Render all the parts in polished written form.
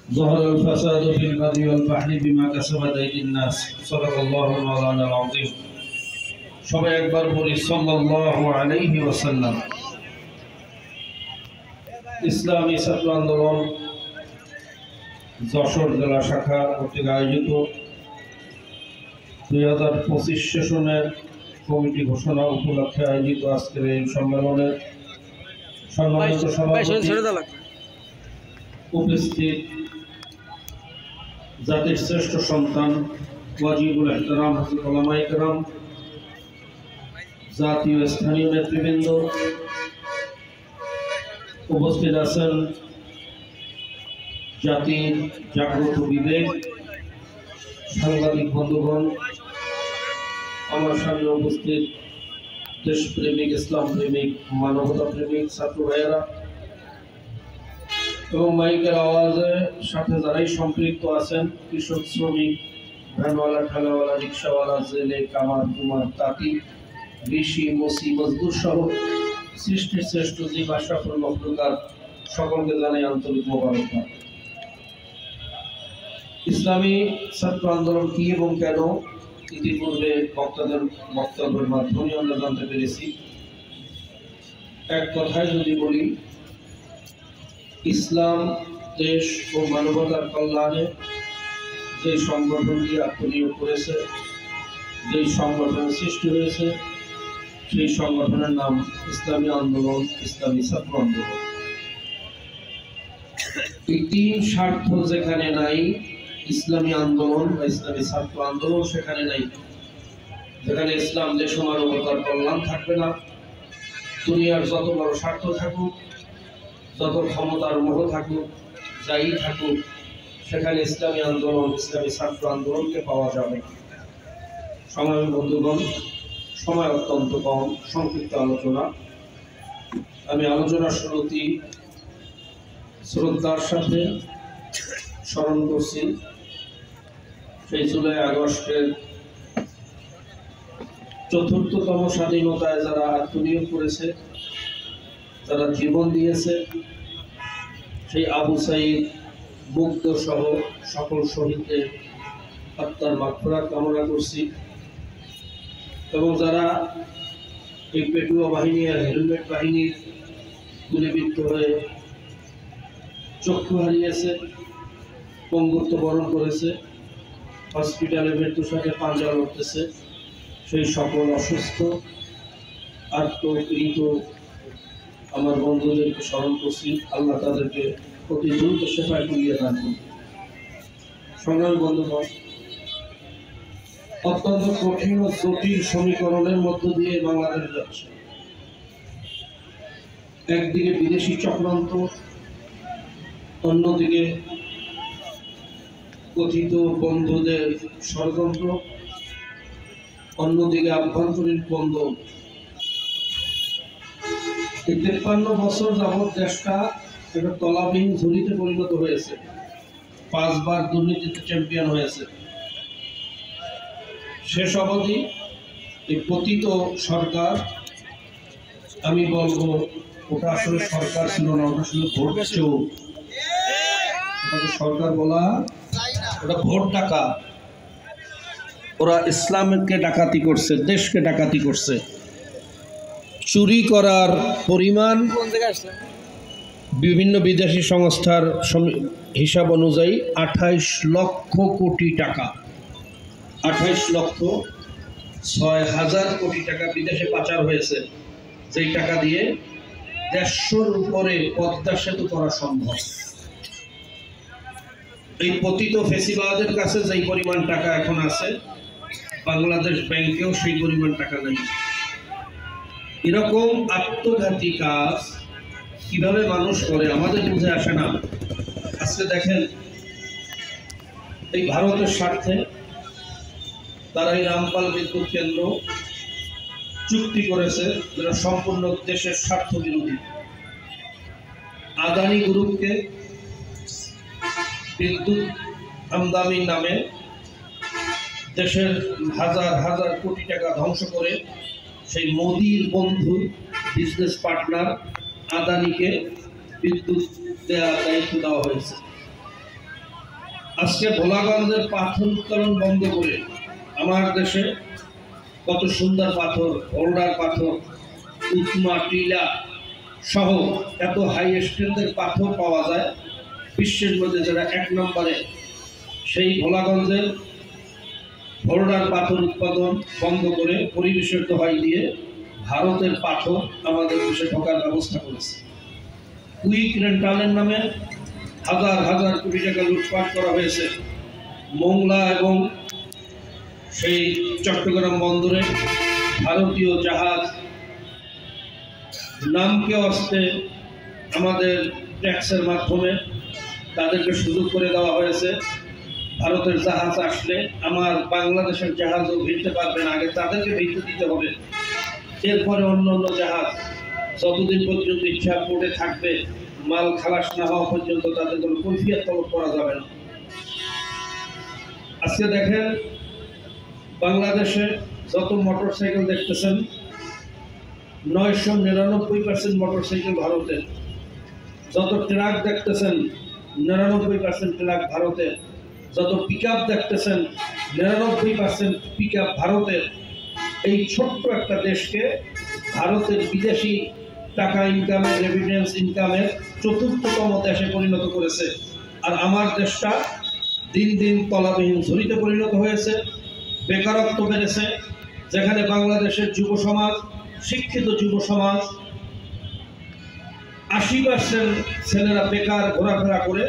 ظهر الفساد في البر والبحر بما كسبت أيدي الناس صدق الله مولانا العظيم সবাই একবার বলি সাল্লাল্লাহু আলাইহি ওয়াসাল্লাম। ইসলামী ছাত্র আন্দোলন যশোর জেলা শাখা কর্তৃক আয়োজিত 2025 সেশনের কমিটি ঘোষণা উপলক্ষে আয়োজিত আজকের এই সম্মেলনের সম্মানিত সভাপতি উপস্থিত জাতির শ্রেষ্ঠ সন্তান ওয়াজিবুল ইহতারাম হযরত উলামায়ে কেরাম, জাতীয় স্থানীয় নেতৃবৃন্দ, উপস্থিত আছেন জাতির জাগ্রত বিবেক, সাংবাদিক বন্ধুগণ, আমার সামনে উপস্থিত দেশপ্রেমিক, ইসলাম প্রেমিক, মানবতা প্রেমিক ছাত্র ভাইয়েরা এবং মাইকের আওয়াজের সাথে যারাই সম্পৃক্ত আছেন, কৃষক, শ্রমিক, ভ্যানওয়ালা, ঠেলাওয়ালা, রিক্সাওয়ালা, জেলে, কামার, কুমার, তাঁতি, ঋষি, মসি, মজদুর সহ সৃষ্টির শ্রেষ্ঠ জীব আশরাফুল মাখলুকাত সকলকে জানাই আন্তরিক মোবারকবাদ। ইসলামী ছাত্র আন্দোলন কি এবং কেন ইতিপূর্বে বক্তব্যের মাধ্যমে আমরা জানতে পেরেছি। এক কথায় যদি বলি, ইসলাম দেশ ও মানবতার কল্যাণে যে সংগঠনটি আত্মনিয়োগ করেছে, যেই সংগঠনের সৃষ্টি হয়েছে, সেই সংগঠনের নাম ইসলামী আন্দোলন, ইসলামী ছাত্র আন্দোলন। এই তিন স্বার্থ যেখানে নাই, ইসলামী আন্দোলন বা ইসলামী ছাত্র আন্দোলন সেখানে নাই। যেখানে ইসলাম দেশ ও মানবতার কল্যাণ থাকবে না, দুনিয়ার যত বড় স্বার্থ থাকুক, যত ক্ষমতার মোহ থাকুক, যাই থাকুক, সেখানে ইসলামী আন্দোলন, ইসলামী ছাত্র আন্দোলনকে পাওয়া যাবে। সংগ্রামী বন্ধুগণ, সময় অত্যন্ত কম, সংক্ষিপ্ত আলোচনা। আমি আলোচনার শুরুতেই শ্রদ্ধার সাথে স্মরণ করছি সেই জুলাই আগস্টের ৪র্থতম স্বাধীনতায় যারা আত্মনিয়োগ করেছে, যারা জীবন দিয়েছে, সেই আবু সাঈদ, মুগ্ধ সহ সকল শহীদদের আত্মার মাগফিরাত কামনা করছি। এবং যারা এই পেটুয়া বাহিনী আর হেলমেট বাহিনীর গুলিবিদ্ধ হয়ে চক্ষু হারিয়েছে, পঙ্গুত্ব বরণ করেছে, হসপিটালে মৃত্যুর সাথে পাঞ্জা লড়তেছে, সেই সকল অসুস্থ, আত্মপীড়িত আমার বন্ধুদেরকে স্মরণ করছি। আল্লাহ তাদেরকে অতি দ্রুত সেফায় করিয়ে রাখুন। সংগ্রামী বন্ধুগণ, অত্যন্ত কঠিন ও জটিল সমীকরণের মধ্য দিয়ে বাংলাদেশ যাচ্ছে। একদিকে বিদেশি চক্রান্ত, অন্যদিকে কথিত বন্ধুদের ষড়যন্ত্র, অন্যদিকে আভ্যন্তরীণ দ্বন্দ্ব। এই 53 বছর যাবৎ দেশটা একটা তলাবিহীন ঝুড়িতে পরিণত হয়েছে। 5 বার দুর্নীতিতে চ্যাম্পিয়ন হয়েছে। শেষ অবধি এই পতিত সরকার, আমি বলবো ওটা আসলে সরকার ছিল না, ওটা ছিল ভোট চোর। ওটাকে সরকার বলা, ওটা ভোট ডাকা। ওরা ইসলামকে ডাকাতি করছে, দেশকে ডাকাতি করছে। চুরি করার পরিমাণ বিভিন্ন বিদেশি সংস্থার হিসাব অনুযায়ী 28 লক্ষ কোটি টাকা, 28,06,000 কোটি টাকা বিদেশে পাচার হয়েছে। যেই টাকা দিয়ে 150-র উপরে পদ্মা সেতু করা সম্ভব। এই পতিত ফেসিবাদের কাছে যেই পরিমাণ টাকা এখন আছে, বাংলাদেশ ব্যাংকেও সেই পরিমাণ টাকা নেই। এরকম আত্মঘাতী কাজ কিভাবে মানুষ করে আমাদের বুঝে আসে না। আজকে দেখেন, এই ভারতের স্বার্থে তারা এই রামপাল বিদ্যুৎ কেন্দ্র চুক্তি করেছে, যেটা সম্পূর্ণ দেশের স্বার্থ বিরোধী। আদানি গ্রুপকে বিদ্যুৎ আমদানির নামে দেশের হাজার হাজার কোটি টাকা ধ্বংস করে সেই মোদির বন্ধু, বিজনেস পার্টনার আদানিকে বিদ্যুৎ দেওয়ার দায়িত্ব দেওয়া হয়েছে। আজকে ভোলাগঞ্জের পাথর উত্তোলন বন্ধ করে আমার দেশে কত সুন্দর পাথর, হোল্ডার পাথর, উৎমা, টিলা সহ এত হাই স্ট্রেন্থের পাথর পাওয়া যায় বিশ্বের মধ্যে, যারা 1 নম্বরে, সেই ভোলাগঞ্জের হোল্ডার পাথর উৎপাদন বন্ধ করে পরিবেশের দোহাই দিয়ে ভারতের পাথর আমাদের দেশে ঢোকার ব্যবস্থা করেছে। কুইক রেন্টালের নামে হাজার হাজার কোটি টাকা লুটপাট করা হয়েছে। মোংলা এবং সেই চট্টগ্রাম বন্দরে ভারতীয় জাহাজ নামকে আসতে আমাদের ট্যাক্সের মাধ্যমে তাদেরকে সুযোগ করে দেওয়া হয়েছে। ভারতের জাহাজ আসলে আমার বাংলাদেশের জাহাজও ভিড়তে পারবে না, আগে তাদেরকে ভিড়তে দিতে হবে। এরপরে অন্য অন্য জাহাজ যতদিন পর্যন্ত ইচ্ছা পোর্টে থাকবে, মাল খালাস না হওয়া পর্যন্ত তাদের কোনো কৈফিয়ত তলব করা যাবে না। আজকে দেখেন বাংলাদেশে যত মোটরসাইকেল দেখতেছেন 999% মোটরসাইকেল ভারতের, যত ট্রাক দেখতেছেন 99% ট্রাক ভারতের, যত পিকআপ দেখতেছেন 99% পিকআপ ভারতের। এই ছোট্ট একটা দেশকে ভারতের বিদেশি টাকা ইনকামের, রেভিডেন্স ইনকামের 4র্থতম দেশে পরিণত করেছে। আর আমার দেশটা দিন দিন তলাবিহীন ঝুড়িতে পরিণত হয়েছে। বেকারত্ব বেড়েছে। যেখানে বাংলাদেশের যুব সমাজ, শিক্ষিত যুব সমাজ 80% ছেলেরা বেকার ঘোরাফেরা করে,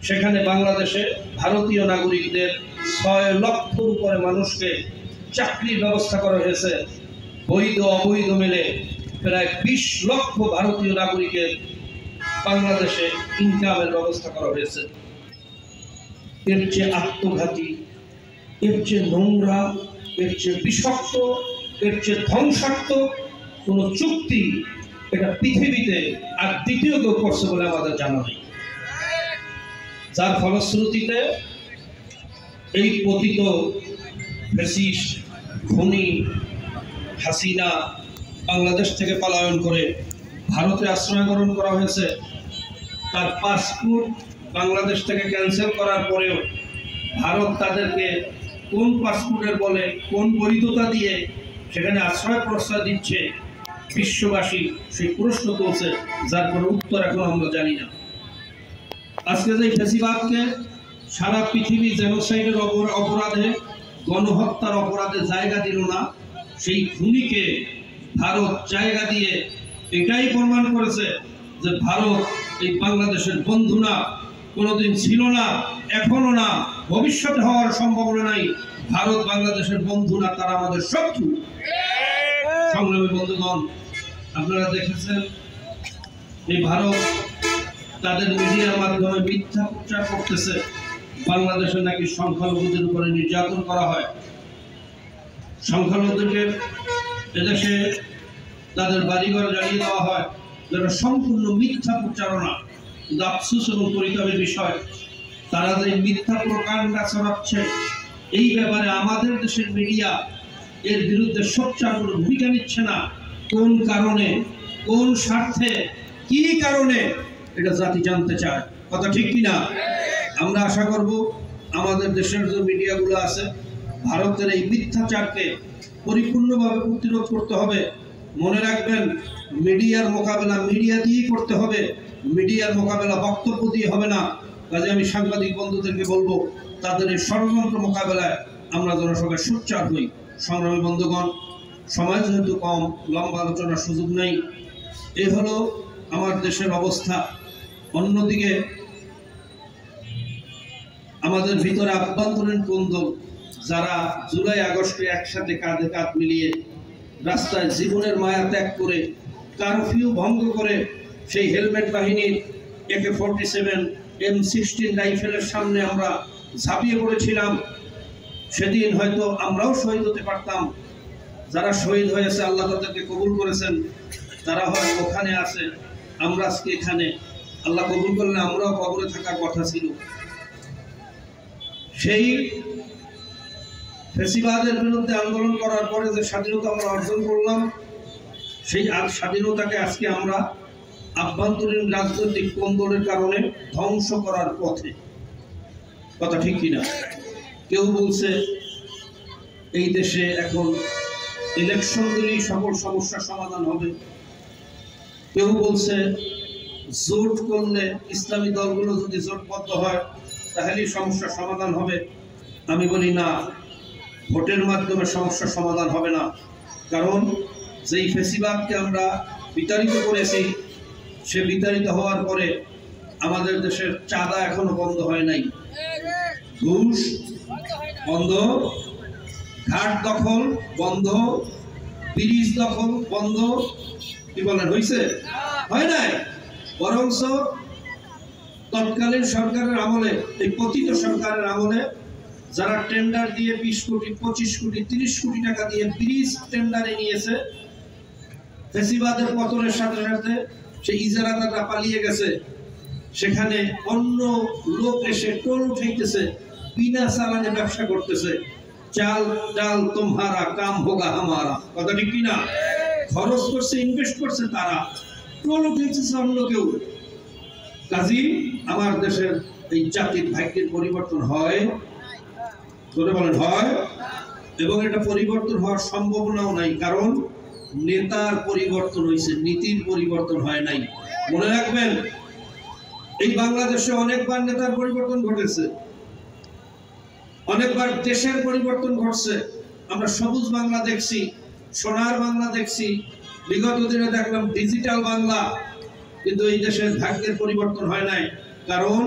সেখানে বাংলাদেশে ভারতীয় নাগরিকদের 6 লক্ষর উপরে মানুষকে চাকরির ব্যবস্থা করা হয়েছে। বৈধ অবৈধ মিলে প্রায় 20 লক্ষ ভারতীয় নাগরিকের বাংলাদেশে ইনকামের ব্যবস্থা করা হয়েছে। এর চেয়ে আত্মঘাতী, এর চেয়ে নোংরা, এর চেয়ে বিষাক্ত, এর চেয়ে ধ্বংসাত্মক কোনো চুক্তি এটা পৃথিবীতে আর দ্বিতীয় কেউ করছে বলে আমাদের জানা নেই। যার ফলশ্রুতিতে এই পতিত ফ্যাসিস্ট খুনি হাসিনা বাংলাদেশ থেকে পলায়ন করে ভারতে আশ্রয় গ্রহণ করা হয়েছে। তার পাসপোর্ট বাংলাদেশ থেকে ক্যান্সেল করার পরেও ভারত তাদেরকে কোন পাসপোর্টের বলে, কোন বৈধতা দিয়ে সেখানে আশ্রয় প্রশ্রয় দিচ্ছে, বিশ্ববাসী সেই প্রশ্ন তুলছে, যার কোনো উত্তর এখন আমরা জানি না। আজকে যে ফ্যাসিবাদকে সারা পৃথিবী জেনোসাইডের অপরাধে, গণহত্যার অপরাধে জায়গা দিল না, সেই খুনিকে ভারত জায়গা দিয়ে এটাই প্রমাণ করেছে যে ভারত এই বাংলাদেশের বন্ধু না, কোনোদিন ছিল না, এখনো না, ভবিষ্যতে হওয়ার সম্ভাবনা নাই। ভারত বাংলাদেশের বন্ধু না, তারা আমাদের শত্রু। সংগ্রামী বন্ধুগণ, আপনারা দেখেছেন এই ভারত তাদের মিডিয়ার মাধ্যমে মিথ্যা প্রচার করতেছে বাংলাদেশে নাকি সংখ্যালঘুদের উপরে নির্যাতন করা হয়, সংখ্যালঘুদের এদেশে তাদের বাড়িঘর জ্বালিয়ে দেওয়া হয়, যেটা সম্পূর্ণ মিথ্যা প্রচারণা। কিন্তু আফসোস এবং পরিতাপের বিষয়, তারা যে মিথ্যা প্রকাণ্ডা ছড়াচ্ছে, এই ব্যাপারে আমাদের দেশের মিডিয়া এর বিরুদ্ধে সোচ্চার কোনো ভূমিকা নিচ্ছে না। কোন কারণে, কোন স্বার্থে, কি কারণে, এটা জাতি জানতে চায়। কথা ঠিক কিনা? আমরা আশা করব আমাদের দেশের যে মিডিয়াগুলো আছে, ভারতের এই মিথ্যাচারকে পরিপূর্ণভাবে প্রতিরোধ করতে হবে। মনে রাখবেন, মিডিয়ার মোকাবেলা মিডিয়া দিয়েই করতে হবে, মিডিয়ার মোকাবেলা বক্তব্য দিয়ে হবে না। কাজে আমি সাংবাদিক বন্ধুদেরকে বলবো, তাদের এই ষড়যন্ত্র মোকাবেলায় আমরা যেন সবাই সোচ্চার হই। সংগ্রামী বন্ধুগণ, সময় যেহেতু কম, লম্বা আলোচনার সুযোগ নেই। এই হলো আমার দেশের অবস্থা। অন্যদিকে আমাদের ভিতরে আভ্যন্তরীণ কোন্দল, যারা জুলাই আগস্টে একসাথে কাঁধে কাঁধ মিলিয়ে রাস্তায় জীবনের মায়া ত্যাগ করে, কারফিউ ভঙ্গ করে, সেই হেলমেট বাহিনীর AK-47 M16 রাইফেলের সামনে আমরা ঝাঁপিয়ে পড়েছিলাম। সেদিন হয়তো আমরাও শহীদ হতে পারতাম। যারা শহীদ হয়েছে, আল্লাহ তাদেরকে কবুল করেছেন, তারা হয় ওখানে আছে, আমরা আজকে এখানে। আল্লাহ কবুল করলে আমরাও কবরে থাকার কথা ছিল। সেই ফ্যাসিবাদের বিরুদ্ধে আন্দোলন করার পরে যে স্বাধীনতা আমরা অর্জন করলাম, সেই স্বাধীনতাকে আজকে আমরা আভ্যন্তরীণ রাজনৈতিক কোন্দলের কারণে ধ্বংস করার পথে। কথা ঠিক কিনা? কেউ বলছে এই দেশে এখন ইলেকশন দিলেই সকল সমস্যার সমাধান হবে, কেউ বলছে জোট করলে ইসলামী দলগুলো যদি জোটবদ্ধ হয় তাহলেই সমস্যার সমাধান হবে। আমি বলি না, ভোটের মাধ্যমে সমস্যার সমাধান হবে না। কারণ যেই ফেসিবাদকে আমরা বিতাড়িত করেছি, সে বিতাড়িত হওয়ার পরে আমাদের দেশের চাঁদা এখনো বন্ধ হয় নাই, ঘুষ বন্ধ, ঘাট দখল বন্ধ, ব্রিজ দখল বন্ধ। কি বলেন, হয়েছে? হয় নাই। বরঞ্চ তৎকালীন সরকারের আমলে, এই পতিত সরকারের আমলে যারা টেন্ডার দিয়ে 20 কোটি 25 কোটি 30 কোটি টাকা দিয়ে ব্রিজ টেন্ডারে নিয়েছে, ফেসিবাদের পতনের সাথে সাথে সেই ইজারাদাররা পালিয়ে গেছে। সেখানে অন্য লোক এসে টোল উঠাইতেছে, বিনা চালানে ব্যবসা করতেছে। চাল ডাল তোমারা, কাম হোগা হামারা। কথা ঠিক কিনা? খরচ করছে, ইনভেস্ট করছে তারা, টোল উঠাইতেছে অন্য কেউ। কাজী আমার দেশের এই জাতির ভাগ্যের পরিবর্তন হয়, ধরে বলেন হয়, এবং এটা পরিবর্তন হওয়ার সম্ভাবনাও নাই। কারণ নেতার পরিবর্তন হয়েছে, নীতির পরিবর্তন হয় নাই। মনে রাখবেন, এই বাংলাদেশে অনেকবার নেতার পরিবর্তন ঘটেছে, অনেকবার দেশের পরিবর্তন ঘটছে। আমরা সবুজ বাংলা দেখছি, সোনার বাংলা দেখছি, বিগত দিনে দেখলাম ডিজিটাল বাংলা, কিন্তু এই দেশের ভাগ্যের পরিবর্তন হয় নাই। কারণ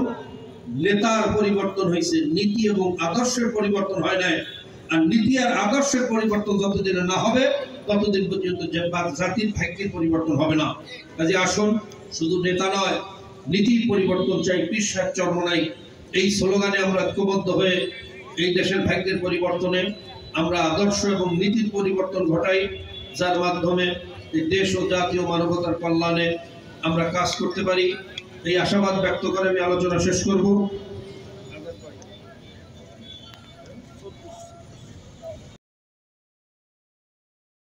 নেতার পরিবর্তন হয়েছে, নীতি এবং আদর্শের পরিবর্তন হয় নাই। আর নীতি আর আদর্শের পরিবর্তন যতদিন না হবে ততদিন পর্যন্ত জাতির ভাগ্যের পরিবর্তন হবে না। কাজে আসুন, শুধু নেতা নয়, নীতির পরিবর্তন চাই, পীর সাহেব চর্ম নাই, এই স্লোগানে আমরা ঐক্যবদ্ধ হয়ে এই দেশের ভাগ্যের পরিবর্তনে আমরা আদর্শ এবং নীতির পরিবর্তন ঘটাই, যার মাধ্যমে এই দেশ ও জাতীয় মানবতার কল্যাণে আমরা কাজ করতে পারি। এই আশাবাদ ব্যক্ত করে আমি আলোচনা শেষ করব।